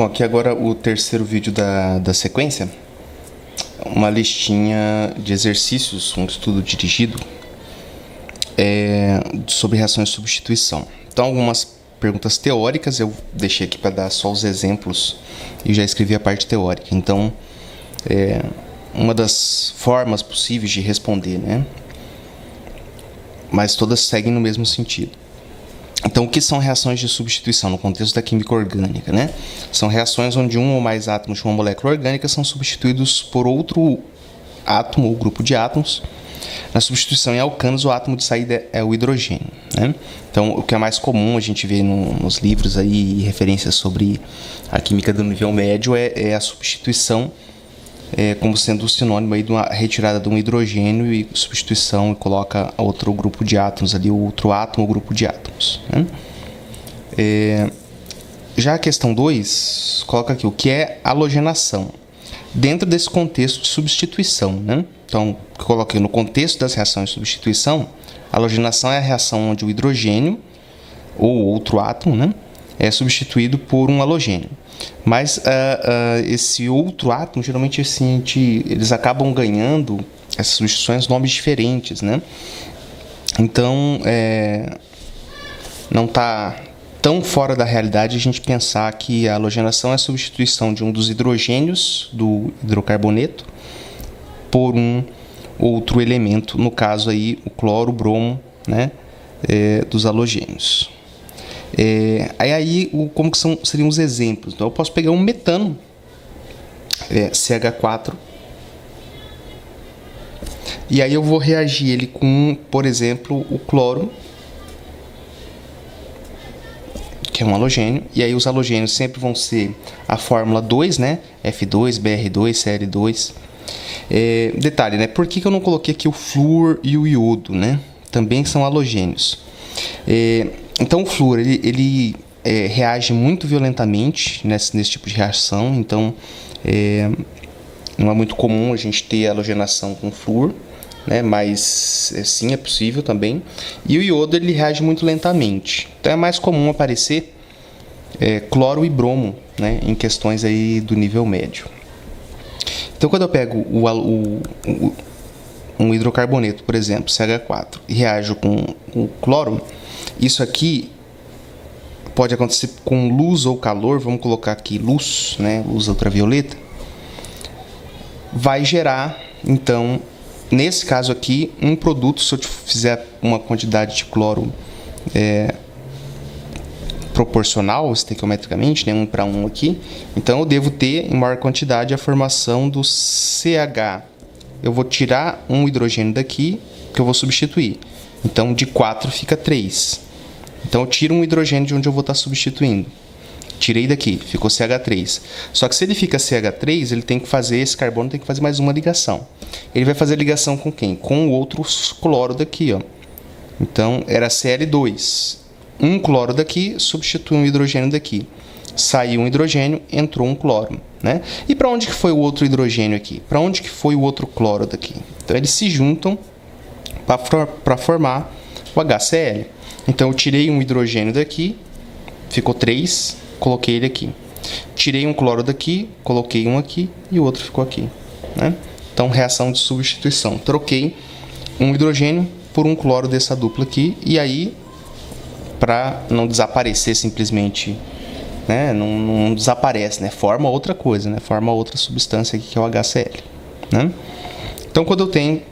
Bom, aqui agora o terceiro vídeo da sequência, uma listinha de exercícios, um estudo dirigido sobre reações de substituição. Então, algumas perguntas teóricas, eu deixei aqui para dar só os exemplos e já escrevi a parte teórica. Então, uma das formas possíveis de responder, né? Mas todas seguem no mesmo sentido. Então, o que são reações de substituição no contexto da química orgânica, né? São reações onde um ou mais átomos de uma molécula orgânica são substituídos por outro átomo ou grupo de átomos. Na substituição em alcanos, o átomo de saída é o hidrogênio, né? Então, o que é mais comum a gente vê nos livros aí e referências sobre a química do nível médio é a substituição como sendo o sinônimo aí de uma retirada de um hidrogênio e substituição e coloca outro grupo de átomos ali, outro átomo ou grupo de átomos, né? Já a questão 2 coloca aqui o que é halogenação dentro desse contexto de substituição, né? Então, eu coloquei no contexto das reações de substituição, a halogenação é a reação onde o hidrogênio ou outro átomo, né, é substituído por um halogênio. Mas esse outro átomo, geralmente assim, eles acabam ganhando essas substituições nomes diferentes, né? Então, não está tão fora da realidade a gente pensar que a halogenação é a substituição de um dos hidrogênios do hidrocarboneto por um outro elemento, no caso aí o cloro, o bromo, né, dos halogênios. Como que seriam os exemplos? Então, eu posso pegar um metano, CH4, e aí eu vou reagir ele com, por exemplo, o cloro, que é um halogênio, e aí os halogênios sempre vão ser a fórmula 2, né, F2, BR2, Cl2. Detalhe, né, por que eu não coloquei aqui o flúor e o iodo, né? Também são halogênios. Então, o flúor, ele reage muito violentamente nesse tipo de reação. Então, não é muito comum a gente ter halogenação com flúor, né? Mas, sim, é possível também. E o iodo, ele reage muito lentamente. Então, é mais comum aparecer cloro e bromo, né? Em questões aí do nível médio. Então, quando eu pego um hidrocarboneto, por exemplo, CH4, e reajo com o cloro, isso aqui pode acontecer com luz ou calor, vamos colocar aqui luz, né, luz ultravioleta, vai gerar, então, nesse caso aqui, um produto, se eu fizer uma quantidade de cloro proporcional, estequiometricamente, né, 1 para 1 aqui, então eu devo ter em maior quantidade a formação do CH. Eu vou tirar um hidrogênio daqui, que eu vou substituir. Então, de 4 fica 3. Então, eu tiro um hidrogênio de onde eu vou estar substituindo. Tirei daqui, ficou CH3. Só que se ele fica CH3, ele tem que fazer, esse carbono tem que fazer mais uma ligação. Ele vai fazer ligação com quem? Com o outro cloro daqui, ó. Então, era Cl2. Um cloro daqui substitui um hidrogênio daqui. Saiu um hidrogênio, entrou um cloro, né? E para onde que foi o outro hidrogênio aqui? Para onde que foi o outro cloro daqui? Então, eles se juntam para formar o HCl. Então, eu tirei um hidrogênio daqui, ficou 3, coloquei ele aqui. Tirei um cloro daqui, coloquei um aqui e o outro ficou aqui, né? Então, reação de substituição. Troquei um hidrogênio por um cloro dessa dupla aqui, e aí, para não desaparecer simplesmente, né? Não desaparece, né? Forma outra coisa, né? Forma outra substância aqui que é o HCl, né? Então, quando eu tenho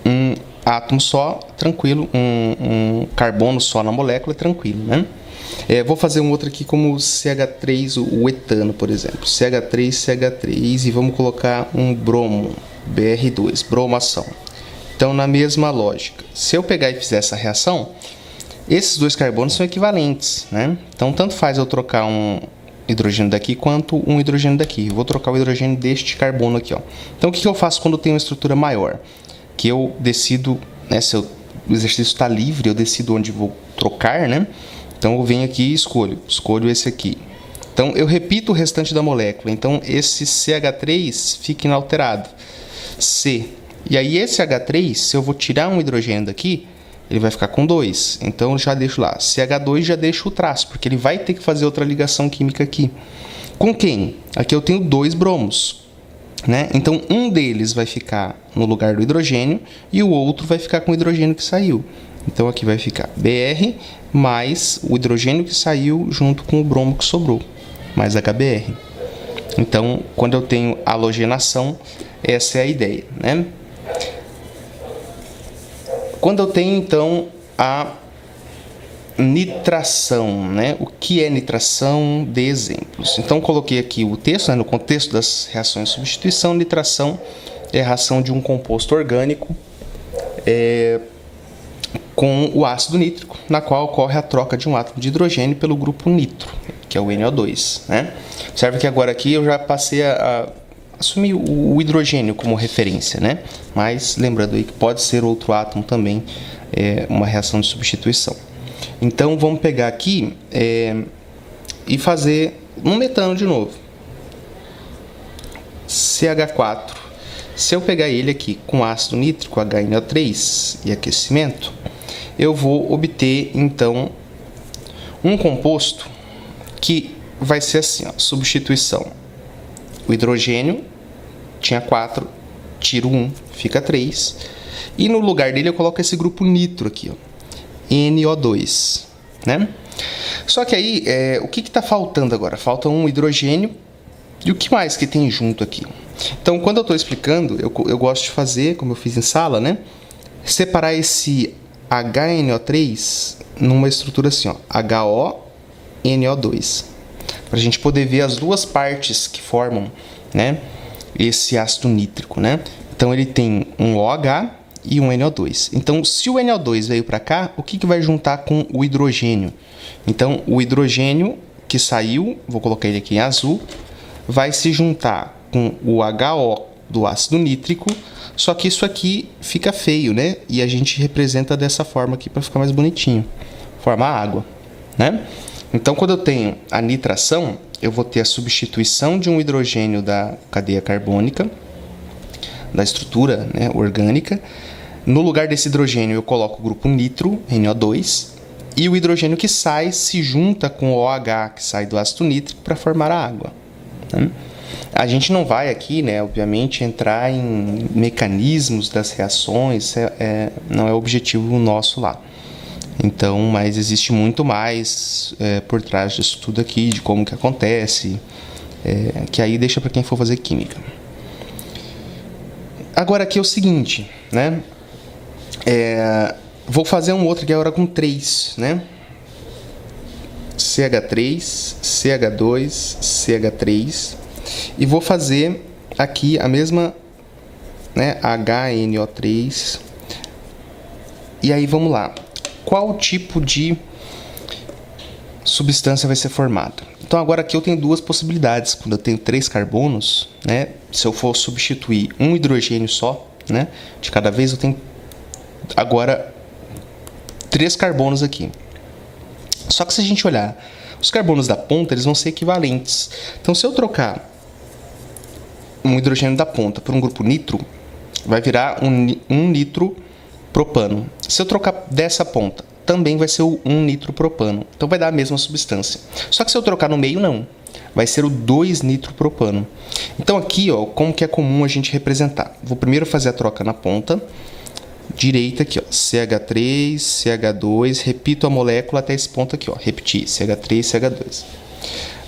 um átomo só, tranquilo, um carbono só na molécula, tranquilo, né? Vou fazer um outro aqui como CH3, o etano, por exemplo. CH3, CH3, e vamos colocar um bromo, BR2, bromação. Então, na mesma lógica, se eu pegar e fizer essa reação, esses dois carbonos são equivalentes, né? Então, tanto faz eu trocar um hidrogênio daqui quanto um hidrogênio daqui. Eu vou trocar o hidrogênio deste carbono aqui, ó. Então, o que eu faço quando eu tenho uma estrutura maior? Que eu decido, né, se o exercício está livre, eu decido onde vou trocar, né? Então, eu venho aqui e escolho esse aqui. Então, eu repito o restante da molécula. Então, esse CH3 fica inalterado. C. E aí, esse H3, se eu vou tirar um hidrogênio daqui, ele vai ficar com 2. Então, eu já deixo lá. CH2 já deixo o traço, porque ele vai ter que fazer outra ligação química aqui. Com quem? Aqui eu tenho 2 bromos, né? Então, um deles vai ficar no lugar do hidrogênio e o outro vai ficar com o hidrogênio que saiu. Então, aqui vai ficar Br mais o hidrogênio que saiu junto com o bromo que sobrou, mais HBr. Então, quando eu tenho halogenação, essa é a ideia, né? Quando eu tenho, então, a nitração, né? O que é nitração? De exemplos. Então, coloquei aqui o texto, né? No contexto das reações de substituição, nitração é a reação de um composto orgânico com o ácido nítrico, na qual ocorre a troca de um átomo de hidrogênio pelo grupo nitro, que é o NO2, né? Observe que agora aqui eu já passei a assumir o hidrogênio como referência, né? Mas lembrando aí que pode ser outro átomo também, uma reação de substituição. Então, vamos pegar aqui e fazer um metano de novo. CH4. Se eu pegar ele aqui com ácido nítrico, HNO3 e aquecimento, eu vou obter, então, um composto que vai ser assim, ó, substituição. O hidrogênio tinha 4, tiro 1, fica 3. E no lugar dele eu coloco esse grupo nitro aqui, ó. NO2, né? Só que aí, o que está faltando agora? Falta um hidrogênio e o que mais que tem junto aqui? Então, quando eu estou explicando, eu gosto de fazer, como eu fiz em sala, né? Separar esse HNO3 numa estrutura assim, ó, HONO2, para a gente poder ver as duas partes que formam, né, esse ácido nítrico, né? Então, ele tem um OH e um NO2. Então, se o NO2 veio para cá, o que vai juntar com o hidrogênio? Então, o hidrogênio que saiu, vou colocar ele aqui em azul, vai se juntar com o HO do ácido nítrico, só que isso aqui fica feio, né? E a gente representa dessa forma aqui para ficar mais bonitinho. Forma água, né? Então, quando eu tenho a nitração, eu vou ter a substituição de um hidrogênio da cadeia carbônica, da estrutura, né, orgânica. No lugar desse hidrogênio eu coloco o grupo nitro, NO2, e o hidrogênio que sai se junta com o OH que sai do ácido nítrico para formar a água, né? A gente não vai aqui, né, obviamente, entrar em mecanismos das reações, não é o objetivo nosso lá. Então, mas existe muito mais por trás disso tudo aqui, de como que acontece, que aí deixa para quem for fazer química. Agora aqui é o seguinte, né? Vou fazer um outro aqui agora com 3, né? CH3, CH2, CH3. E vou fazer aqui a mesma, né? HNO3. E aí vamos lá. Qual tipo de substância vai ser formada? Então agora aqui eu tenho duas possibilidades. Quando eu tenho 3 carbonos, né? Se eu for substituir um hidrogênio só, né, de cada vez, eu tenho agora 3 carbonos aqui. Só que se a gente olhar os carbonos da ponta, eles vão ser equivalentes. Então, se eu trocar um hidrogênio da ponta por um grupo nitro, vai virar um nitropropano. Se eu trocar dessa ponta, também vai ser o 1 nitropropano. Então, vai dar a mesma substância. Só que se eu trocar no meio, não. Vai ser o 2 nitropropano. Então, aqui, ó, como que é comum a gente representar? Vou primeiro fazer a troca na ponta direita aqui, ó, CH3, CH2, repito a molécula até esse ponto aqui, ó, repetir, CH3, CH2.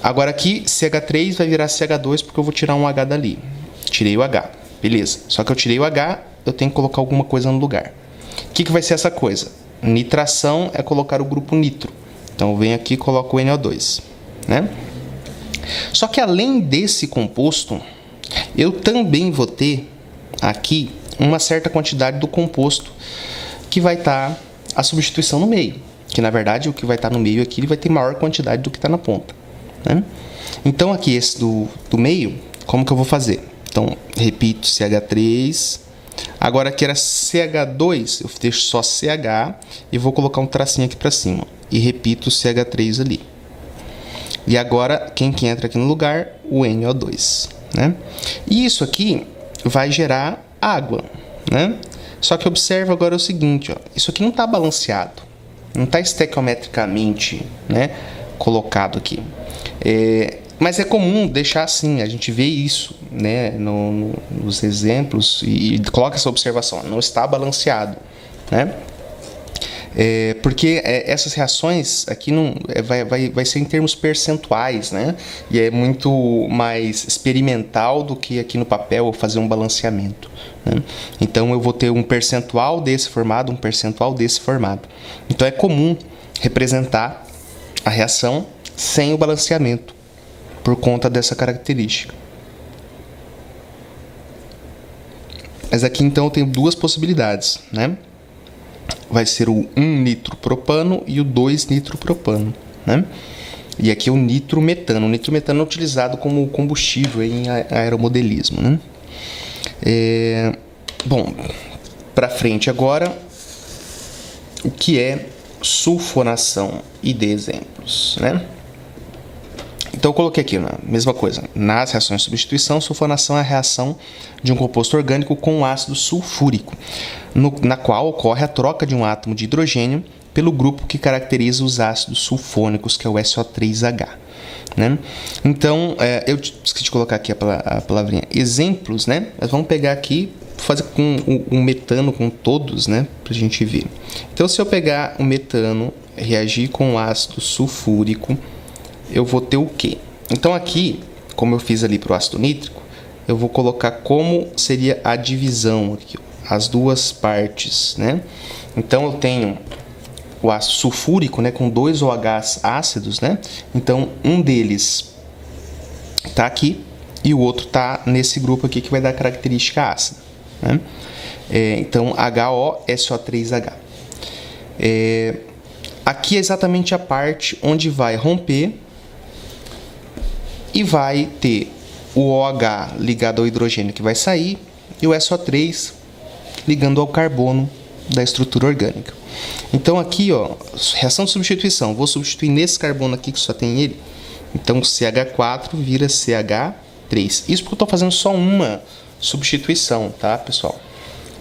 Agora aqui, CH3 vai virar CH2 porque eu vou tirar um H dali. Tirei o H, beleza. Só que eu tirei o H, eu tenho que colocar alguma coisa no lugar. O que vai ser essa coisa? Nitração é colocar o grupo nitro. Então eu venho aqui e coloco o NO2, né? Só que além desse composto, eu também vou ter aqui uma certa quantidade do composto que vai estar a substituição no meio. Que na verdade o que vai estar no meio aqui ele vai ter maior quantidade do que está na ponta, né? Então aqui esse do meio, como que eu vou fazer? Então repito CH3. Agora aqui era CH2, eu deixo só CH e vou colocar um tracinho aqui para cima. E repito CH3 ali. E agora quem que entra aqui no lugar? O NO2, né? E isso aqui vai gerar água, né? Só que observa agora o seguinte, ó, isso aqui não está balanceado, não está estequiometricamente, né, colocado aqui. Mas é comum deixar assim, a gente vê isso, né, nos exemplos e coloca essa observação, não está balanceado, né? Porque essas reações aqui não vai ser em termos percentuais, né? E é muito mais experimental do que aqui no papel fazer um balanceamento, né? Então eu vou ter um percentual desse formado, um percentual desse formado. Então é comum representar a reação sem o balanceamento por conta dessa característica. Mas aqui então eu tenho duas possibilidades, né? Vai ser o 1-nitropropano e o 2-nitropropano, né? E aqui é o nitrometano. O nitrometano é utilizado como combustível em aeromodelismo, né? Bom, para frente agora, o que é sulfonação e dê exemplos, né? Então eu coloquei aqui a mesma coisa. Nas reações de substituição, sulfonação é a reação de um composto orgânico com um ácido sulfúrico, na qual ocorre a troca de um átomo de hidrogênio pelo grupo que caracteriza os ácidos sulfônicos, que é o SO3H. Né? Então, eu esqueci de colocar aqui a palavrinha exemplos, né? Nós vamos pegar aqui, fazer com um metano com todos, né? Para a gente ver. Então, se eu pegar o metano, reagir com o ácido sulfúrico, eu vou ter o quê? Então aqui, como eu fiz ali para o ácido nítrico, eu vou colocar como seria a divisão aqui, as duas partes, né? Então eu tenho o ácido sulfúrico, né, com 2 OHs ácidos, né? Então um deles está aqui e o outro está nesse grupo aqui que vai dar a característica ácida, né? Então HOSO3H. Aqui é exatamente a parte onde vai romper e vai ter o OH ligado ao hidrogênio que vai sair e o SO3 ligando ao carbono da estrutura orgânica. Então aqui, ó, reação de substituição, vou substituir nesse carbono aqui que só tem ele. Então CH4 vira CH3. Isso porque eu estou fazendo só uma substituição, tá, pessoal?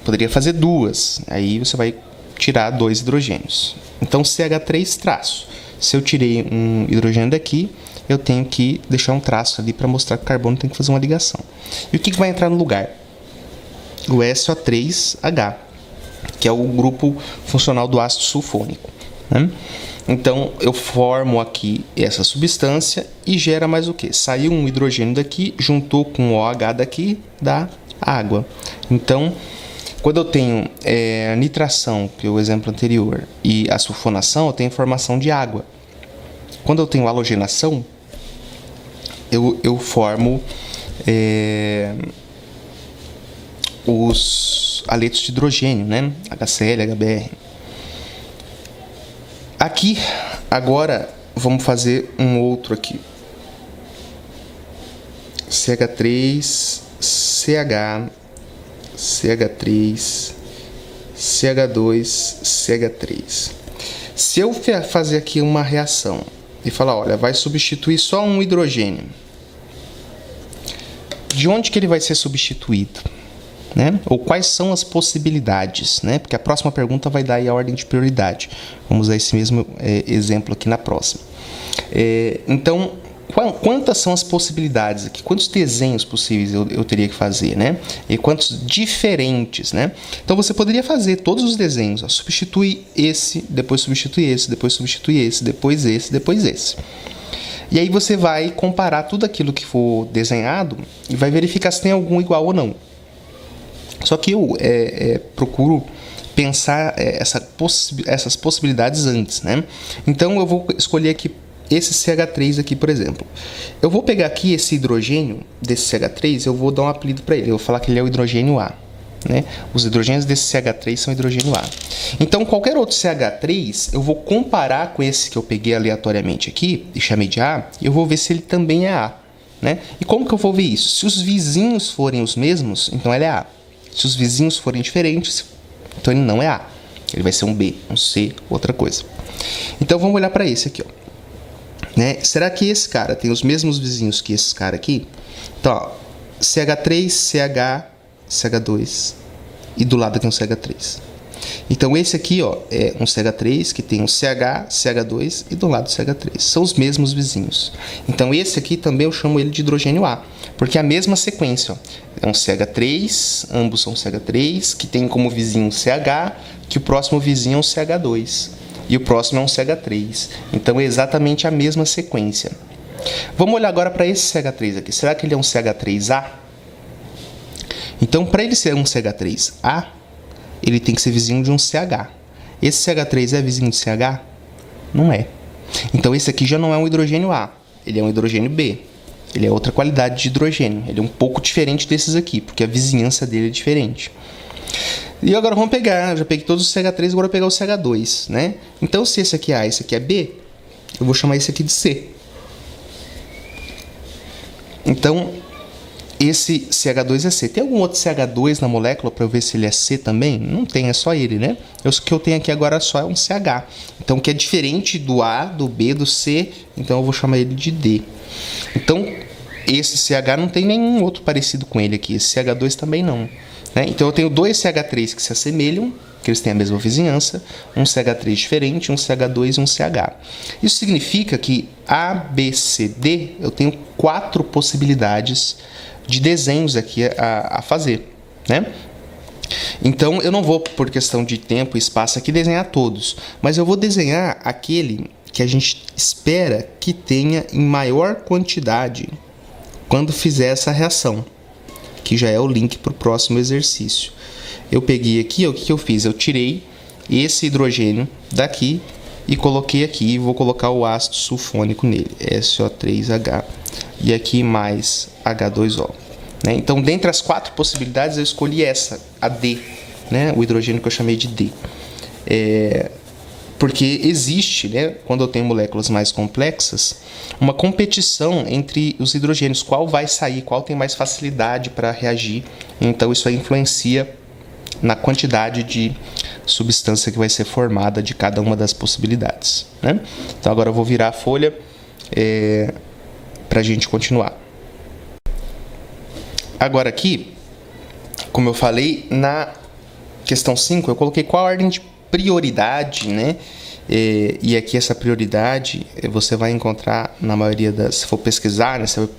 Poderia fazer duas, aí você vai tirar 2 hidrogênios. Então CH3 traço. Se eu tirei um hidrogênio daqui, eu tenho que deixar um traço ali para mostrar que o carbono tem que fazer uma ligação. E o que vai entrar no lugar? O SO3H, que é o grupo funcional do ácido sulfônico, né? Então, eu formo aqui essa substância e gera mais o quê? Saiu um hidrogênio daqui, juntou com o OH daqui, dá água. Então, quando eu tenho nitração, que é o exemplo anterior, e a sulfonação, eu tenho formação de água. Quando eu tenho halogenação, eu formo os aletos de hidrogênio, né? HCl, HBr. Aqui, agora, vamos fazer um outro aqui. CH3, CH, CH3, CH2, CH3. Se eu fazer aqui uma reação e falar, olha, vai substituir só um hidrogênio, de onde que ele vai ser substituído? Né? Ou quais são as possibilidades, né? Porque a próxima pergunta vai dar aí a ordem de prioridade. Vamos usar esse mesmo exemplo aqui na próxima. Então, quantas são as possibilidades aqui? Quantos desenhos possíveis eu teria que fazer, né? E quantos diferentes, né? Então você poderia fazer todos os desenhos, ó, substitui esse, depois substitui esse, depois substitui esse, depois esse, depois esse. E aí você vai comparar tudo aquilo que for desenhado e vai verificar se tem algum igual ou não. Só que eu procuro pensar essas possibilidades antes, né? Então eu vou escolher aqui esse CH3 aqui, por exemplo. Eu vou pegar aqui esse hidrogênio desse CH3, eu vou dar um apelido para ele. Eu vou falar que ele é o hidrogênio A, né? Os hidrogênios desse CH3 são hidrogênio A. Então qualquer outro CH3 eu vou comparar com esse que eu peguei aleatoriamente aqui e chamei de A, e eu vou ver se ele também é A, né? E como que eu vou ver isso? Se os vizinhos forem os mesmos, então ele é A. Se os vizinhos forem diferentes, então ele não é A. Ele vai ser um B, um C, outra coisa. Então vamos olhar para esse aqui, ó. Né? Será que esse cara tem os mesmos vizinhos que esse cara aqui? Então, ó, CH3, CH, CH2 e do lado aqui um CH3. Então esse aqui, ó, é um CH3 que tem um CH, CH2 e do lado CH3. São os mesmos vizinhos. Então esse aqui também eu chamo ele de hidrogênio A, porque é a mesma sequência, ó. É um CH3, ambos são CH3, que tem como vizinho CH, que o próximo vizinho é um CH2 e o próximo é um CH3. Então é exatamente a mesma sequência. Vamos olhar agora para esse CH3 aqui. Será que ele é um CH3A? Então, para ele ser um CH3A, ele tem que ser vizinho de um CH. Esse CH3 é vizinho de CH? Não é. Então, esse aqui já não é um hidrogênio A. Ele é um hidrogênio B. Ele é outra qualidade de hidrogênio. Ele é um pouco diferente desses aqui, porque a vizinhança dele é diferente. E agora vamos pegar, já peguei todos os CH3, agora eu vou pegar o CH2, né? Então, se esse aqui é A e esse aqui é B, eu vou chamar esse aqui de C. Então, esse CH2 é C. Tem algum outro CH2 na molécula para eu ver se ele é C também? Não tem, é só ele, né? O que eu tenho aqui agora só é um CH. Então, que é diferente do A, do B, do C, então eu vou chamar ele de D. Então, esse CH não tem nenhum outro parecido com ele aqui. Esse CH2 também não. Né? Então, eu tenho dois CH3 que se assemelham, que eles têm a mesma vizinhança, um CH3 diferente, um CH2 e um CH. Isso significa que A, B, C, D, eu tenho 4 possibilidades de desenhos aqui a fazer, né? Então, eu não vou, por questão de tempo e espaço aqui, desenhar todos, mas eu vou desenhar aquele que a gente espera que tenha em maior quantidade quando fizer essa reação, que já é o link para o próximo exercício. Eu peguei aqui, ó, o que eu fiz? Eu tirei esse hidrogênio daqui e coloquei aqui, vou colocar o ácido sulfônico nele, SO3H, e aqui mais H2O. Né? Então, dentre as 4 possibilidades, eu escolhi essa, a D, né? O hidrogênio que eu chamei de D. Porque existe, né, quando eu tenho moléculas mais complexas, uma competição entre os hidrogênios, qual vai sair, qual tem mais facilidade para reagir. Então, isso aí influencia na quantidade de substância que vai ser formada de cada uma das possibilidades, né? Então agora eu vou virar a folha para a gente continuar. Agora aqui, como eu falei, na questão 5 eu coloquei qual a ordem de prioridade, né? E aqui essa prioridade você vai encontrar na maioria das... Se for pesquisar, né, você vai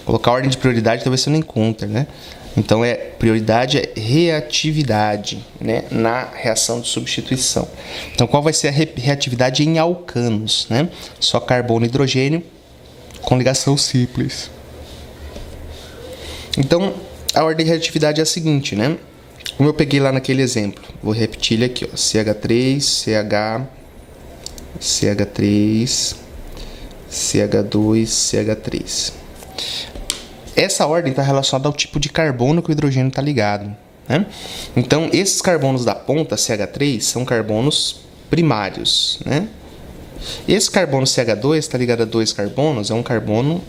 colocar a ordem de prioridade, talvez você não encontre, né? Então, prioridade é reatividade, né, na reação de substituição. Então, qual vai ser a reatividade em alcanos, né? Só carbono e hidrogênio com ligação simples. Então, a ordem de reatividade é a seguinte, né? Como eu peguei lá naquele exemplo, vou repetir ele aqui, ó, CH3, CH, CH3, CH2, CH3. Essa ordem está relacionada ao tipo de carbono que o hidrogênio está ligado, né? Então, esses carbonos da ponta, CH3, são carbonos primários, né? Esse carbono CH2 está ligado a 2 carbonos, é um carbono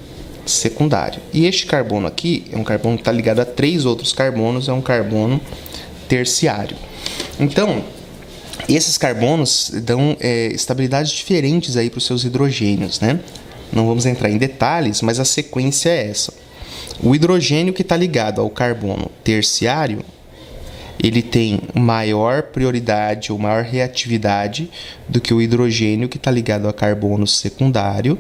secundário. E este carbono aqui é um carbono que está ligado a 3 outros carbonos, é um carbono terciário. Então, esses carbonos dão estabilidades diferentes aí para os seus hidrogênios, né? Não vamos entrar em detalhes, mas a sequência é essa. O hidrogênio que está ligado ao carbono terciário, ele tem maior prioridade ou maior reatividade do que o hidrogênio que está ligado a carbono secundário,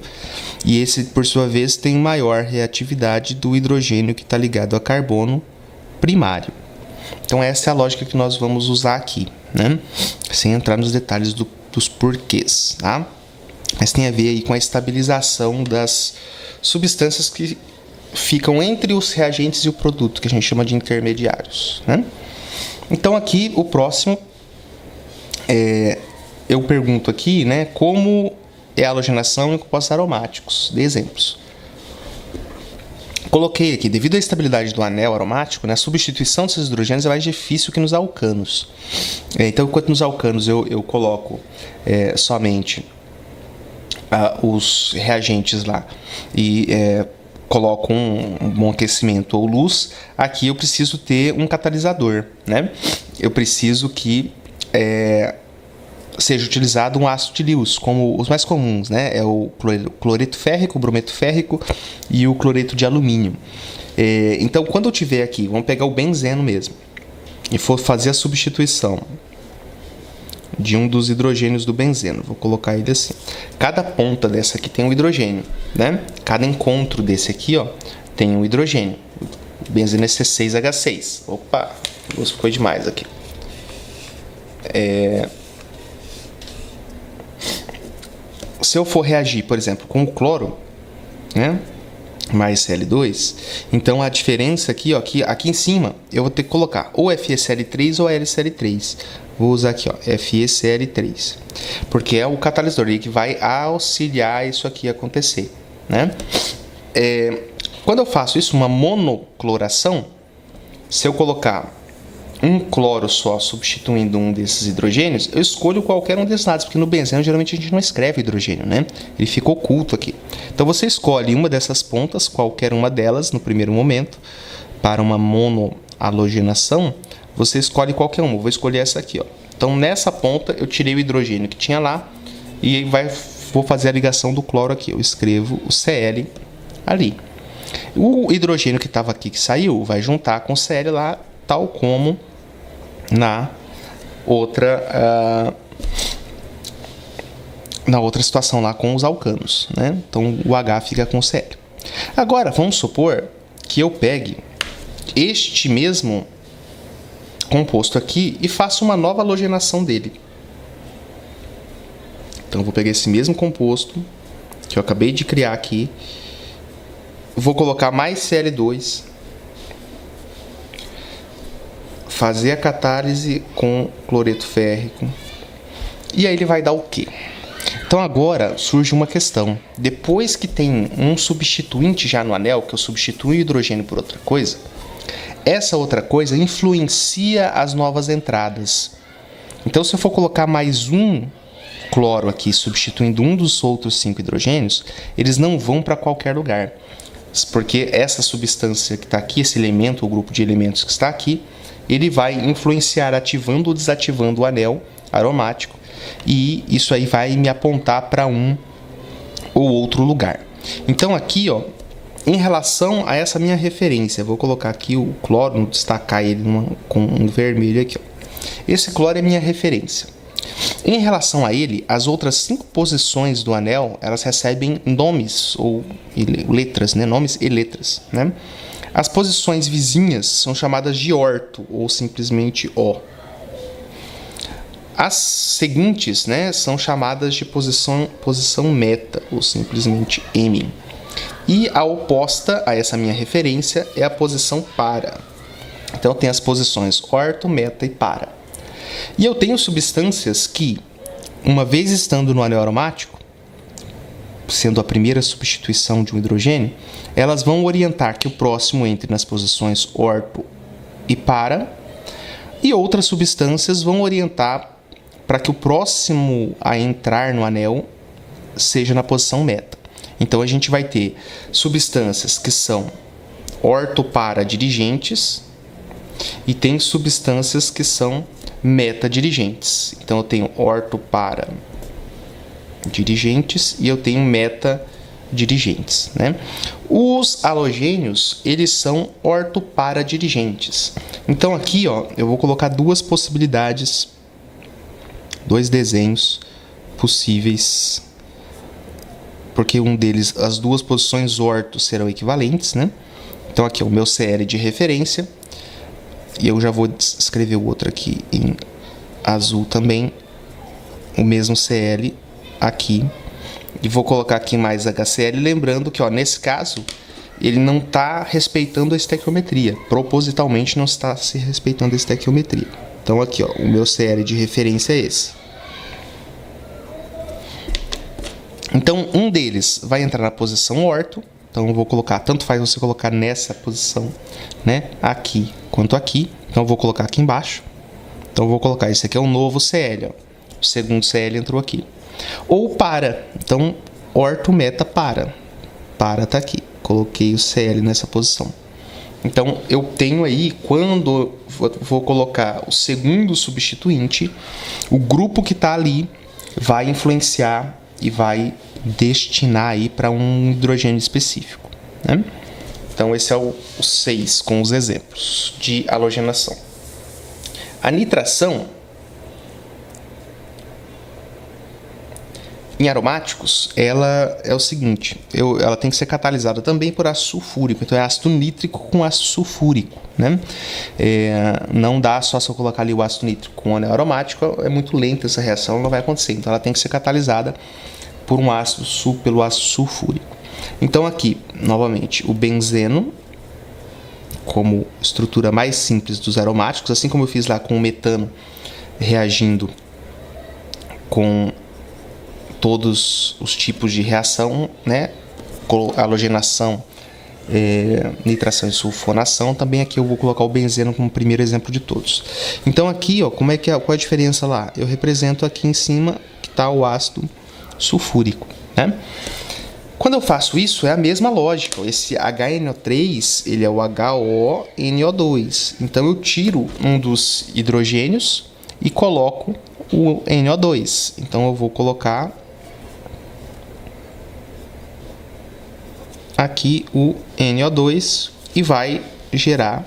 e esse, por sua vez, tem maior reatividade do hidrogênio que está ligado a carbono primário. Então, essa é a lógica que nós vamos usar aqui, né? Sem entrar nos detalhes dos porquês, tá? Mas tem a ver aí com a estabilização das substâncias que ficam entre os reagentes e o produto, que a gente chama de intermediários, né? Então aqui o próximo eu pergunto aqui, né, como é a halogenação em compostos aromáticos. Dê exemplos. Coloquei aqui, devido à estabilidade do anel aromático, né, a substituição desses hidrogênios é mais difícil que nos alcanos. Então, enquanto nos alcanos eu coloco somente os reagentes lá e coloco um bom aquecimento ou luz, aqui eu preciso ter um catalisador, né? Eu preciso que seja utilizado um ácido de Lewis, como os mais comuns, né? É o cloreto férrico, o brometo férrico e o cloreto de alumínio. Então, quando eu tiver aqui, vamos pegar o benzeno mesmo, e for fazer a substituição de um dos hidrogênios do benzeno. Vou colocar ele assim. Cada ponta dessa aqui tem um hidrogênio, né? Cada encontro desse aqui, ó, tem um hidrogênio. O benzeno é C6H6. Opa, isso ficou demais aqui. Se eu for reagir, por exemplo, com o cloro, né, mais Cl2, então a diferença aqui, ó, aqui em cima, eu vou ter que colocar ou FeCl3 ou LCl3. Vou usar aqui, ó, FeCl3, porque é o catalisador aí que vai auxiliar isso aqui acontecer, né? Quando eu faço isso, uma monocloração, se eu colocar um cloro só substituindo um desses hidrogênios, eu escolho qualquer um desses lados, porque no benzeno geralmente a gente não escreve hidrogênio, né? Ele fica oculto aqui. Então você escolhe uma dessas pontas, qualquer uma delas no primeiro momento, para uma monohalogenação, você escolhe qualquer uma. Eu vou escolher essa aqui, ó. Então nessa ponta eu tirei o hidrogênio que tinha lá e vou fazer a ligação do cloro aqui. Eu escrevo o Cl ali. O hidrogênio que estava aqui, que saiu, vai juntar com o Cl lá, tal como na outra situação lá com os alcanos, né? Então o H fica com o Cl. Agora vamos supor que eu pegue este mesmo composto aqui e faça uma nova halogenação dele. Então eu vou pegar esse mesmo composto que eu acabei de criar aqui, vou colocar mais Cl2, fazer a catálise com cloreto férrico. E aí ele vai dar o quê? Então agora surge uma questão. Depois que tem um substituinte já no anel, que eu substituo o hidrogênio por outra coisa, essa outra coisa influencia as novas entradas. Então se eu for colocar mais um cloro aqui, substituindo um dos outros 5 hidrogênios, eles não vão para qualquer lugar. Porque essa substância que está aqui, esse elemento, o grupo de elementos que está aqui, ele vai influenciar ativando ou desativando o anel aromático, e isso aí vai me apontar para um ou outro lugar. Então aqui, ó, em relação a essa minha referência, vou colocar aqui o cloro, destacar ele com um vermelho aqui, ó. Esse cloro é minha referência. Em relação a ele, as outras 5 posições do anel, elas recebem nomes ou letras, né? Nomes e letras, né? As posições vizinhas são chamadas de orto ou simplesmente O. As seguintes, né, são chamadas de posição meta ou simplesmente M. E a oposta a essa minha referência é a posição para. Então tem as posições orto, meta e para. E eu tenho substâncias que, uma vez estando no anel aromático, sendo a primeira substituição de um hidrogênio, elas vão orientar que o próximo entre nas posições orto e para, e outras substâncias vão orientar para que o próximo a entrar no anel seja na posição meta. Então a gente vai ter substâncias que são orto-para dirigentes e tem substâncias que são meta-dirigentes. Então eu tenho orto-para dirigentes e eu tenho meta-dirigentes, né? Os halogênios, eles são orto-para dirigentes. Então aqui, ó, eu vou colocar duas possibilidades, dois desenhos possíveis, porque um deles, as duas posições orto serão equivalentes, né? Então aqui é o meu Cl de referência, e eu já vou escrever o outro aqui em azul também, o mesmo Cl aqui, e vou colocar aqui mais HCl, lembrando que, ó, nesse caso ele não está respeitando a estequiometria, propositalmente não está se respeitando a estequiometria. Então aqui, ó, o meu Cl de referência é esse. Então um deles vai entrar na posição orto, então eu vou colocar, tanto faz você colocar nessa posição, né, aqui quanto aqui, então eu vou colocar aqui embaixo. Então eu vou colocar, esse aqui é o novo Cl, ó. O segundo Cl entrou aqui. Ou para, então orto, meta, para tá aqui, coloquei o Cl nessa posição. Então eu tenho aí, quando vou colocar o segundo substituinte, o grupo que está ali vai influenciar e vai destinar aí para um hidrogênio específico, né? Então esse é o 6 com os exemplos de halogenação. A nitração em aromáticos, ela é o seguinte, ela tem que ser catalisada também por ácido sulfúrico, então é ácido nítrico com ácido sulfúrico, né? Não dá só se eu colocar ali o ácido nítrico com o anel aromático, é muito lenta essa reação, não vai acontecer, então ela tem que ser catalisada por pelo ácido sulfúrico. Então aqui, novamente, o benzeno como estrutura mais simples dos aromáticos, assim como eu fiz lá com o metano reagindo com todos os tipos de reação, né? Halogenação, nitração e sulfonação. Também aqui eu vou colocar o benzeno como primeiro exemplo de todos. Então aqui, ó, qual é a diferença lá? Eu represento aqui em cima que está o ácido sulfúrico, né? Quando eu faço isso, é a mesma lógica. Esse HNO3, ele é o HONO2. Então eu tiro um dos hidrogênios e coloco o NO2. Então eu vou colocar aqui o NO2 e vai gerar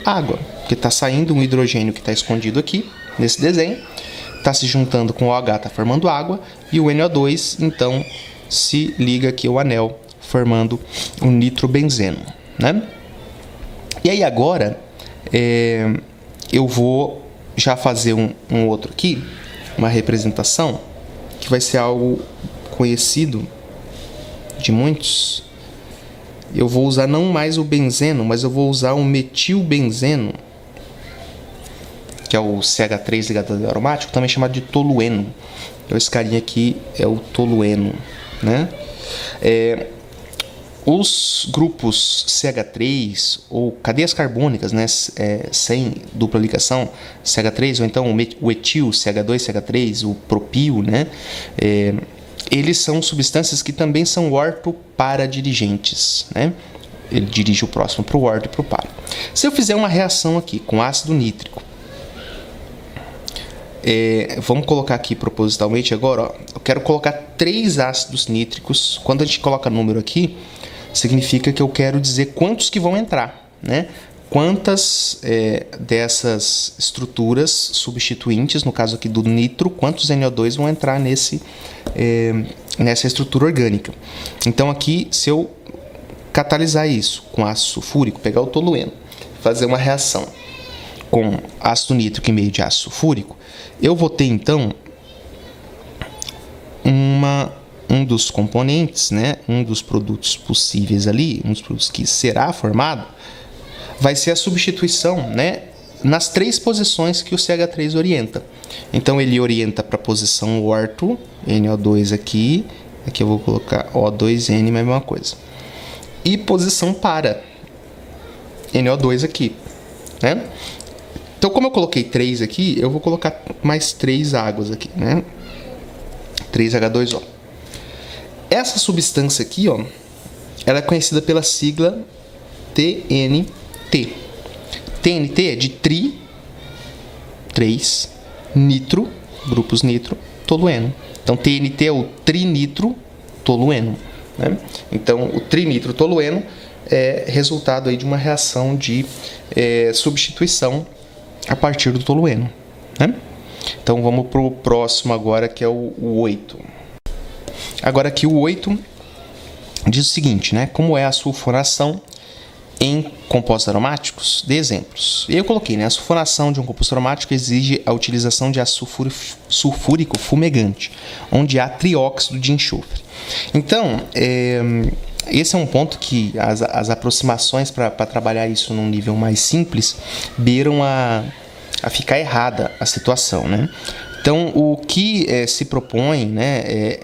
água, porque está saindo um hidrogênio que está escondido aqui nesse desenho, está se juntando com o OH, está formando água, e o NO2 então se liga aqui ao anel, formando o nitrobenzeno, né? E aí agora eu vou já fazer um outro aqui, uma representação que vai ser algo conhecido de muitos. Eu vou usar não mais o benzeno, mas eu vou usar o metilbenzeno, que é o CH3 ligado ao aromático, também chamado de tolueno. Então esse carinha aqui é o tolueno, né? Os grupos CH3 ou cadeias carbônicas, né, sem dupla ligação, CH3, ou então o etil, CH2, CH3, o propil, né, eles são substâncias que também são ortoparadirigentes, né? Ele dirige o próximo para o orto e para o para. Se eu fizer uma reação aqui com ácido nítrico, vamos colocar aqui propositalmente agora, ó, eu quero colocar 3 ácidos nítricos. Quando a gente coloca número aqui, significa que eu quero dizer quantos que vão entrar, né? Quantas dessas estruturas substituintes, no caso aqui do nitro, quantos NO2 vão entrar nessa estrutura orgânica. Então aqui, se eu catalisar isso com ácido sulfúrico, pegar o tolueno, fazer uma reação com ácido nítrico em meio de ácido sulfúrico, eu vou ter então um dos componentes, né, um dos produtos possíveis ali, um dos produtos que será formado, vai ser a substituição, né, nas 3 posições que o CH3 orienta. Então ele orienta para a posição orto, NO2 aqui eu vou colocar O2N, mesma coisa. E posição para, NO2 aqui, né? Então como eu coloquei 3 aqui, eu vou colocar mais 3 águas aqui, né? 3H2O. Essa substância aqui, ó, ela é conhecida pela sigla TNT. TNT é de 3 nitro, grupos nitro, tolueno. Então TNT é o trinitrotolueno, né? Então o trinitrotolueno é resultado aí de uma reação de substituição a partir do tolueno, né? Então vamos para o próximo agora, que é o 8. Agora aqui o 8 diz o seguinte, né? Como é a sulfonação em compostos aromáticos? De exemplos. Eu coloquei, né? A sulfonação de um composto aromático exige a utilização de ácido sulfúrico fumegante, onde há trióxido de enxofre. Então, esse é um ponto que as aproximações para trabalhar isso num nível mais simples beiram a ficar errada a situação, né? Então, o que se propõe, né,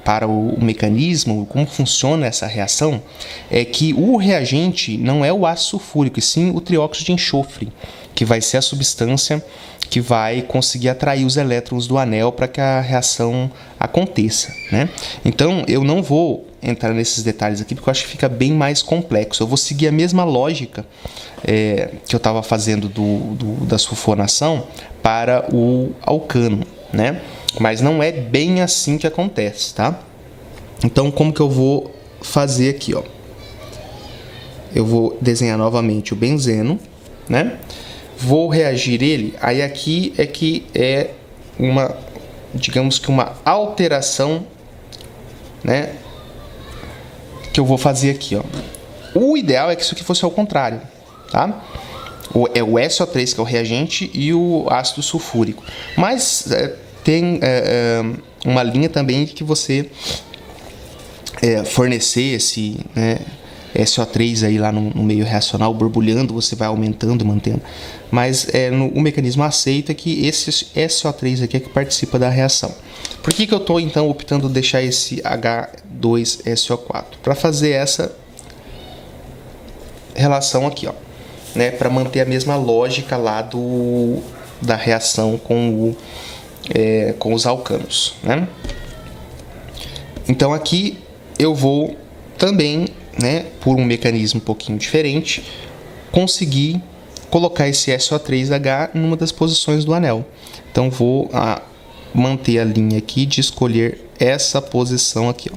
para o mecanismo, como funciona essa reação, é que o reagente não é o ácido sulfúrico, e sim o trióxido de enxofre, que vai ser a substância que vai conseguir atrair os elétrons do anel para que a reação aconteça, né? Então, eu não vou entrar nesses detalhes aqui, porque eu acho que fica bem mais complexo. Eu vou seguir a mesma lógica que eu estava fazendo da sulfonação para o alcano, né? Mas não é bem assim que acontece, tá? Então, como que eu vou fazer aqui, ó? Eu vou desenhar novamente o benzeno, né? Vou reagir ele, aí aqui é que é uma, digamos que uma alteração né, que eu vou fazer aqui, ó. O ideal é que isso aqui fosse ao contrário, tá? É o SO3 que é o reagente e o ácido sulfúrico. Mas tem uma linha também que você fornecer esse, né, SO3 aí lá no meio reacional borbulhando, você vai aumentando, mantendo. Mas o mecanismo aceita que esse SO3 aqui é que participa da reação. Por que eu estou então optando deixar esse H2SO4? Para fazer essa relação aqui, ó, né, para manter a mesma lógica lá da reação com os alcanos, né? Então aqui eu vou também, né, por um mecanismo um pouquinho diferente, conseguir colocar esse SO3H em uma das posições do anel. Então vou manter a linha aqui de escolher essa posição aqui, ó,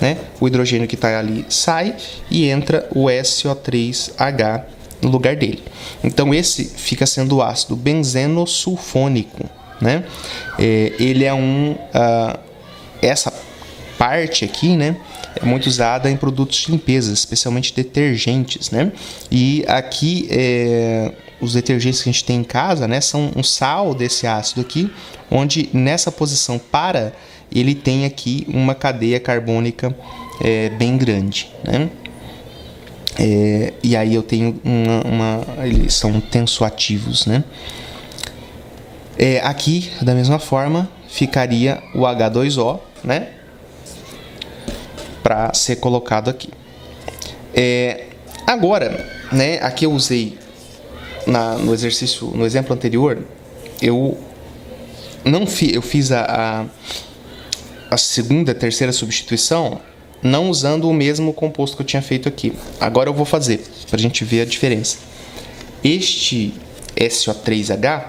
né? O hidrogênio que está ali sai e entra o SO3H no lugar dele. Então esse fica sendo o ácido benzenosulfônico, né? Ele é essa parte aqui, né, é muito usada em produtos de limpeza, especialmente detergentes, né? E aqui os detergentes que a gente tem em casa, né, são um sal desse ácido aqui, onde nessa posição para ele tem aqui uma cadeia carbônica bem grande, né? E aí eu tenho eles são tensoativos, né? Aqui, da mesma forma, ficaria o H2O, né, para ser colocado aqui. Agora, né, aqui eu usei no exercício, no exemplo anterior, eu fiz a segunda, terceira substituição não usando o mesmo composto que eu tinha feito aqui. Agora eu vou fazer, para a gente ver a diferença. Este SO3H,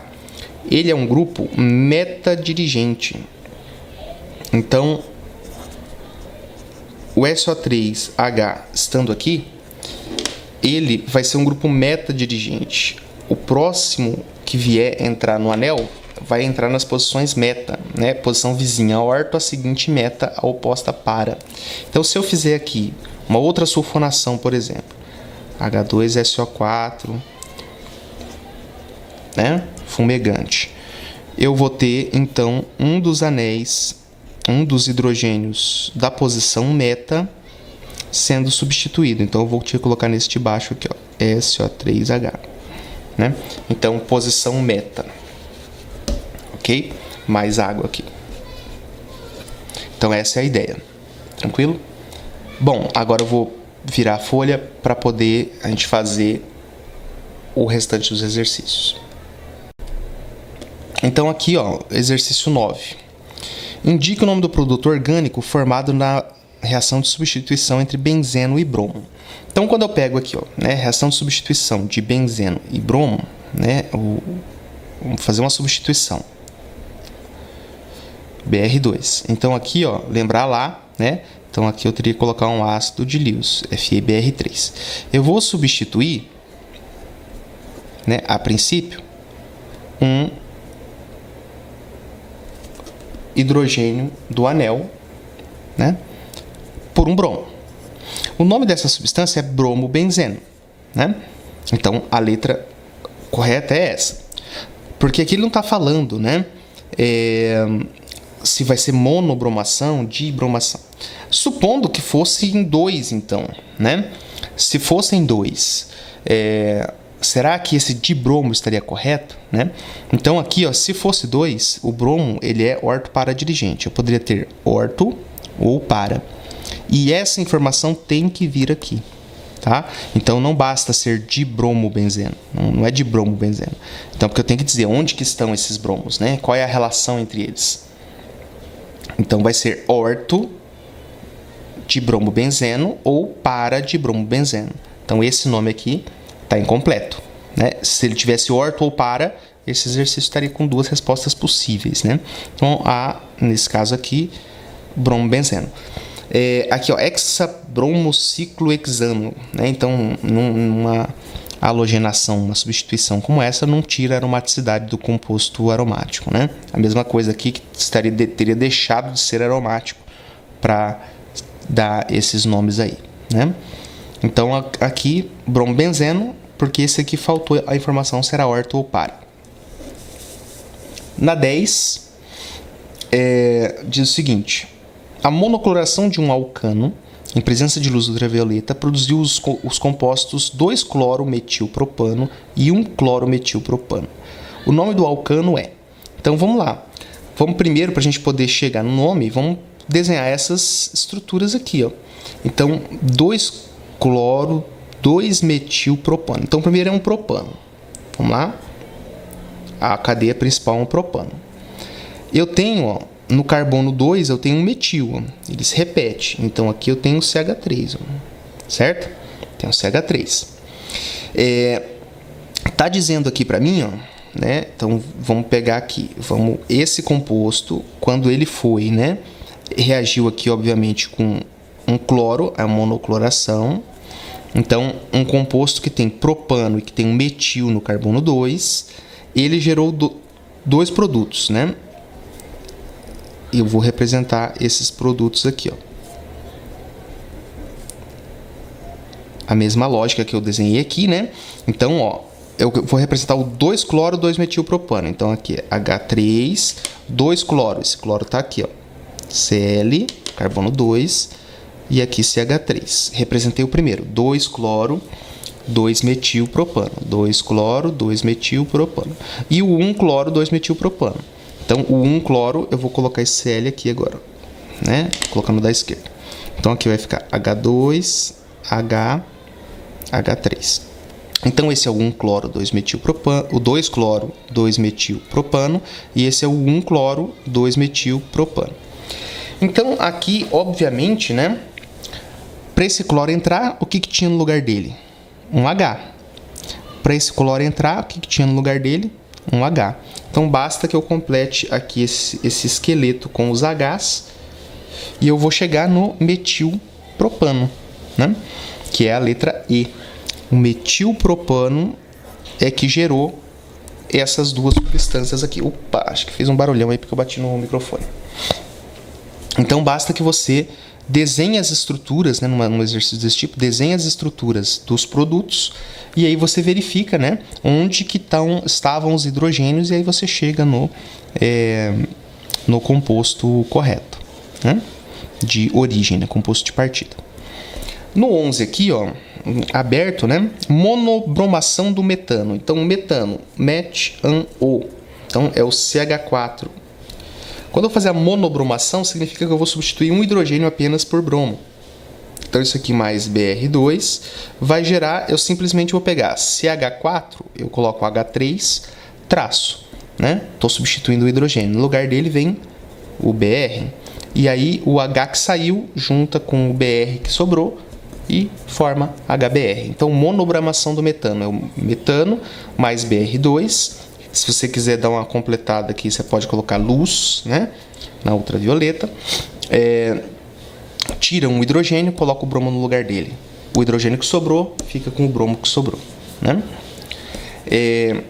ele é um grupo metadirigente. Então, o SO3H estando aqui, ele vai ser um grupo metadirigente. O próximo que vier entrar no anel vai entrar nas posições meta, né? Posição vizinha a orto, a seguinte meta, a oposta para. Então, se eu fizer aqui uma outra sulfonação, por exemplo, H2SO4, né, fumegante, eu vou ter então um dos anéis, um dos hidrogênios da posição meta sendo substituído. Então eu vou te colocar neste baixo aqui, ó, SO3H, né? Então posição meta, ok? Mais água aqui. Então essa é a ideia, tranquilo? Bom, agora eu vou virar a folha para poder a gente fazer o restante dos exercícios. Então aqui, ó, exercício 9. Indique o nome do produto orgânico formado na reação de substituição entre benzeno e bromo. Então quando eu pego aqui, ó, né, reação de substituição de benzeno e bromo, né, vamos fazer uma substituição. BR2. Então aqui, ó, lembrar lá, né? Então aqui eu teria que colocar um ácido de Lewis, FeBr3. Eu vou substituir, né, a princípio, um hidrogênio do anel, né, por um bromo. O nome dessa substância é bromobenzeno, né? Então a letra correta é essa, porque aqui ele não está falando, né, se vai ser monobromação, dibromação. Supondo que fosse em 2, então, né? Se fosse em 2, será que esse dibromo estaria correto, né? Então aqui, ó, se fosse 2, o bromo ele é orto-para-dirigente. Eu poderia ter orto ou para. E essa informação tem que vir aqui, tá? Então não basta ser dibromobenzeno, não é dibromobenzeno. Então porque eu tenho que dizer onde que estão esses bromos, né? Qual é a relação entre eles? Então vai ser orto dibromobenzeno ou para dibromobenzeno. Então esse nome aqui está incompleto, né? Se ele tivesse orto ou para, esse exercício estaria com duas respostas possíveis, né? Então nesse caso aqui, bromobenzeno. Aqui, ó, hexabromociclohexano, né? Então numa halogenação, uma substituição como essa, não tira a aromaticidade do composto aromático, né? A mesma coisa aqui que teria deixado de ser aromático para dar esses nomes aí, né? Então, aqui, brombenzeno, porque esse aqui faltou a informação se era orto ou pare. Na 10, diz o seguinte: a monocloração de um alcano, em presença de luz ultravioleta, produziu os compostos 2-cloro-metilpropano e 1-cloro-metilpropano. O nome do alcano é... Então, vamos lá. Vamos primeiro, para a gente poder chegar no nome, vamos desenhar essas estruturas aqui, ó. Então, 2-cloro, 2-metilpropano. Então, primeiro é um propano. Vamos lá. A cadeia principal é um propano. Eu tenho, ó, no carbono 2, eu tenho um metil. Ó. Ele se repete. Então, aqui eu tenho o CH3. Ó. Certo? Tem o CH3. Tá dizendo aqui para mim, ó, né? Então, vamos pegar aqui. Esse composto, quando ele foi, né, reagiu aqui, obviamente, com um cloro, a monocloração. Então, um composto que tem propano e que tem um metil no carbono 2, ele gerou dois produtos, né? Eu vou representar esses produtos aqui, ó. A mesma lógica que eu desenhei aqui, né? Então, ó, eu vou representar o 2-cloro, 2-metilpropano. Então, aqui é H3, 2-cloro. Esse cloro tá aqui, ó. Cl, carbono 2, e aqui CH3. Representei o primeiro, 2-cloro, 2-metilpropano. 2-cloro, 2-metilpropano. E o 1-cloro, 2-metilpropano. Então, o 1-cloro, eu vou colocar esse Cl aqui agora, né? Colocando da esquerda. Então, aqui vai ficar H2, H3. Então, esse é o 1-cloro, 2-metilpropano, o 2-cloro, 2-metilpropano, e esse é o 1-cloro, 2-metilpropano. Então, aqui, obviamente, né? Para esse cloro entrar, o que tinha no lugar dele? Um H. Para esse cloro entrar, o que tinha no lugar dele? Um H. Então, basta que eu complete aqui esse esqueleto com os Hs e eu vou chegar no metilpropano, né? Que é a letra E. O metilpropano é que gerou essas duas substâncias aqui. Opa, acho que fez um barulhão aí porque eu bati no microfone. Então, basta que você desenhe as estruturas, né, num exercício desse tipo, desenhe as estruturas dos produtos e aí você verifica, né, onde que estavam os hidrogênios e aí você chega no composto correto, né, de origem, né, composto de partida. No 11 aqui, ó, aberto, né, monobromação do metano. Então, metano, met-an-o. Então, é o CH4. Quando eu fazer a monobromação, significa que eu vou substituir um hidrogênio apenas por bromo. Então, isso aqui mais Br2 vai gerar, eu simplesmente vou pegar CH4, eu coloco H3, traço, né? Estou substituindo o hidrogênio. No lugar dele vem o Br. E aí, o H que saiu junta com o Br que sobrou e forma HBr. Então, monobromação do metano é o metano mais Br2. Se você quiser dar uma completada aqui, você pode colocar luz, né, na ultravioleta. Tira um hidrogênio, coloca o bromo no lugar dele. O hidrogênio que sobrou fica com o bromo que sobrou, né?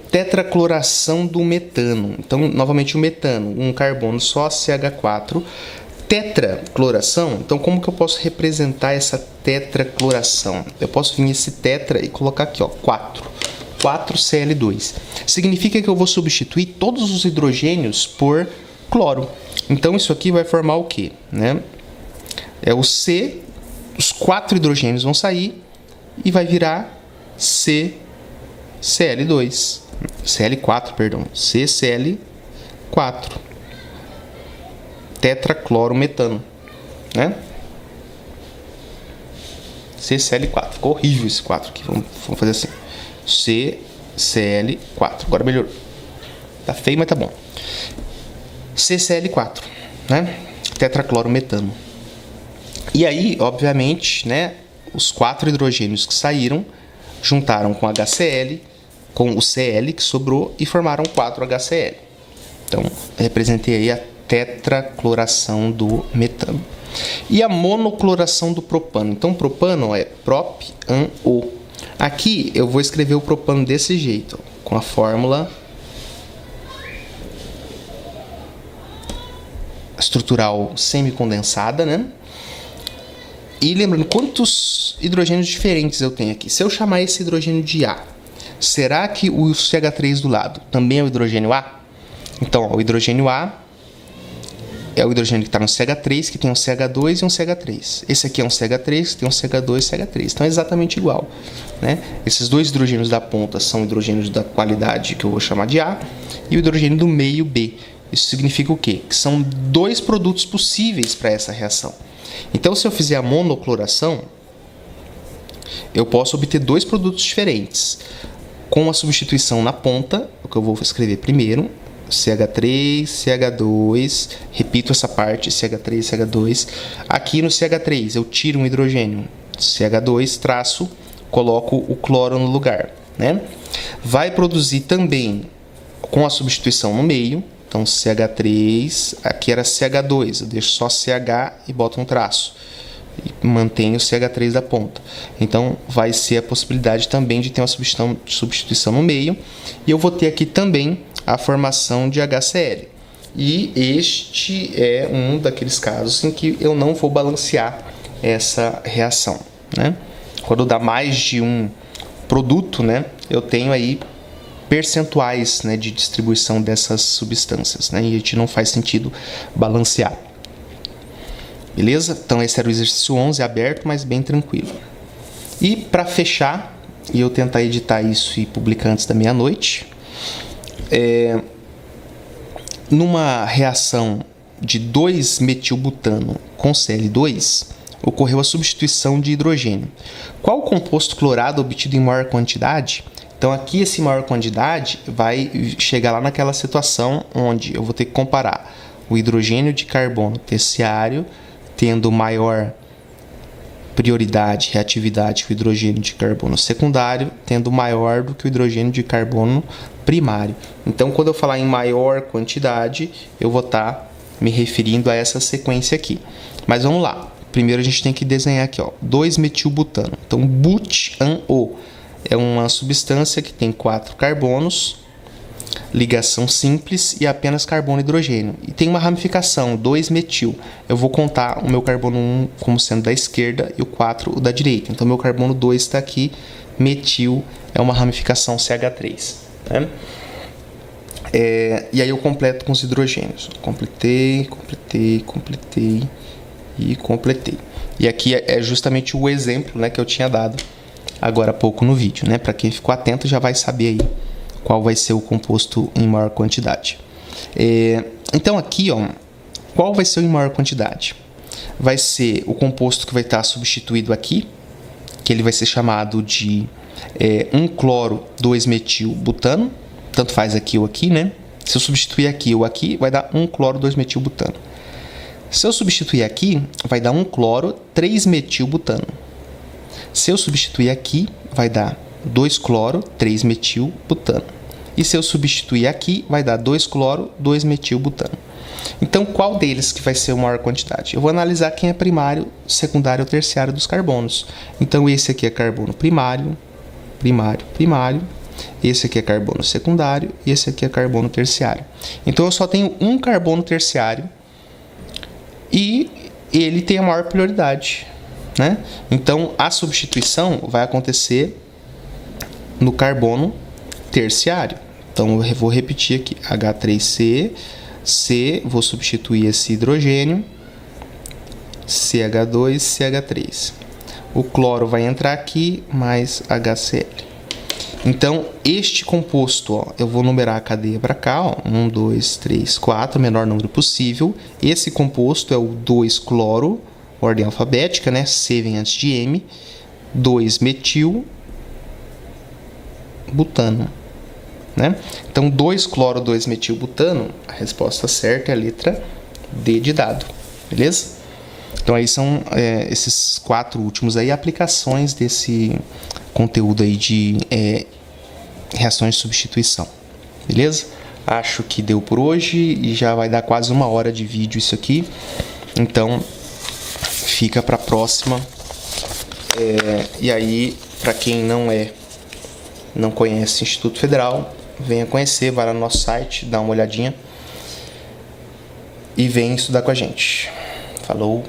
Tetracloração do metano. Então, novamente, o metano, um carbono só, CH4. Tetracloração, então como que eu posso representar essa tetracloração? Eu posso vir esse tetra e colocar aqui, ó, 4Cl2. Significa que eu vou substituir todos os hidrogênios por cloro. Então, isso aqui vai formar o quê? Né? É o C, os 4 hidrogênios vão sair e vai virar CCl2. Cl4, perdão. CCl4. Tetraclorometano, né? CCl4. Ficou horrível esse 4 aqui. Vamos fazer assim. CCl4. Agora melhorou. Tá feio, mas tá bom. CCl4, né? Tetraclorometano. E aí, obviamente, né, os 4 hidrogênios que saíram juntaram com HCl, com o Cl que sobrou e formaram 4HCl. Então, representei aí a tetracloração do metano. E a monocloração do propano. Então, propano é prop-an-o. Aqui eu vou escrever o propano desse jeito, ó, com a fórmula estrutural semicondensada, né? E lembrando, quantos hidrogênios diferentes eu tenho aqui? Se eu chamar esse hidrogênio de A, será que o CH3 do lado também é o hidrogênio A? Então, ó, o hidrogênio A é o hidrogênio que está no CH3, que tem um CH2 e um CH3. Esse aqui é um CH3, que tem um CH2 e CH3. Então é exatamente igual, né? Esses dois hidrogênios da ponta são hidrogênios da qualidade, que eu vou chamar de A, e o hidrogênio do meio, B. Isso significa o quê? Que são dois produtos possíveis para essa reação. Então, se eu fizer a monocloração, eu posso obter dois produtos diferentes. Com a substituição na ponta, o que eu vou escrever primeiro, CH3, CH2, repito essa parte, CH3, CH2. Aqui no CH3 eu tiro um hidrogênio, CH2, traço, coloco o cloro no lugar, né? Vai produzir também com a substituição no meio, então CH3, aqui era CH2, eu deixo só CH e boto um traço. E mantenho o CH3 da ponta. Então, vai ser a possibilidade também de ter uma substituição no meio. E eu vou ter aqui também a formação de HCl. E este é um daqueles casos em que eu não vou balancear essa reação, né? Quando dá mais de um produto, né, eu tenho aí percentuais, né, de distribuição dessas substâncias, né, e a gente não faz sentido balancear. Beleza? Então esse era o exercício 11, aberto, mas bem tranquilo. E para fechar, e eu tentar editar isso e publicar antes da meia-noite, numa reação de 2-metilbutano com Cl2, ocorreu a substituição de hidrogênio. Qual o composto clorado obtido em maior quantidade? Então aqui esse maior quantidade vai chegar lá naquela situação onde eu vou ter que comparar o hidrogênio de carbono terciário tendo maior prioridade, reatividade que o hidrogênio de carbono secundário, tendo maior do que o hidrogênio de carbono primário. Então, quando eu falar em maior quantidade, eu vou estar me referindo a essa sequência aqui. Mas vamos lá. Primeiro a gente tem que desenhar aqui, ó, 2-metilbutano. Então, butan-O é uma substância que tem 4 carbonos, ligação simples e apenas carbono e hidrogênio. E tem uma ramificação, 2-metil. Eu vou contar o meu carbono 1 como sendo da esquerda e o 4 o da direita. Então, meu carbono 2 está aqui, metil é uma ramificação CH3. Né? E aí eu completo com os hidrogênios. Completei e completei. E aqui é justamente o exemplo, né, que eu tinha dado agora há pouco no vídeo. Né? Para quem ficou atento já vai saber aí qual vai ser o composto em maior quantidade. Então aqui, ó, qual vai ser o em maior quantidade? Vai ser o composto que vai estar substituído aqui, que ele vai ser chamado de 1-cloro 2-metilbutano, tanto faz aqui ou aqui, né? Se eu substituir aqui ou aqui, vai dar 1-cloro 2-metilbutano. Se eu substituir aqui, vai dar 1-cloro 3-metilbutano. Se eu substituir aqui, vai dar 2-cloro 3-metilbutano. E se eu substituir aqui, vai dar 2-cloro 2-metilbutano. Então, qual deles que vai ser a maior quantidade? Eu vou analisar quem é primário, secundário ou terciário dos carbonos. Então, esse aqui é carbono primário, primário. Esse aqui é carbono secundário e esse aqui é carbono terciário. Então, eu só tenho um carbono terciário e ele tem a maior prioridade, né? Então, a substituição vai acontecer no carbono terciário. Então, eu vou repetir aqui, H3C, C, vou substituir esse hidrogênio, CH2, CH3. O cloro vai entrar aqui, mais HCl. Então, este composto, ó, eu vou numerar a cadeia para cá, ó, 1, 2, 3, 4, o menor número possível. Esse composto é o 2-cloro, ordem alfabética, né? C vem antes de M, 2-metil, butano, né? Então, 2-cloro 2-metilbutano, a resposta certa é a letra D de dado, beleza? Então, aí são esses 4 últimos aí, aplicações desse conteúdo aí de reações de substituição, beleza? Acho que deu por hoje e já vai dar quase 1 hora de vídeo isso aqui, então fica para a próxima. E aí, para quem não conhece o Instituto Federal, venha conhecer, vai lá no nosso site, dá uma olhadinha e vem estudar com a gente. Falou!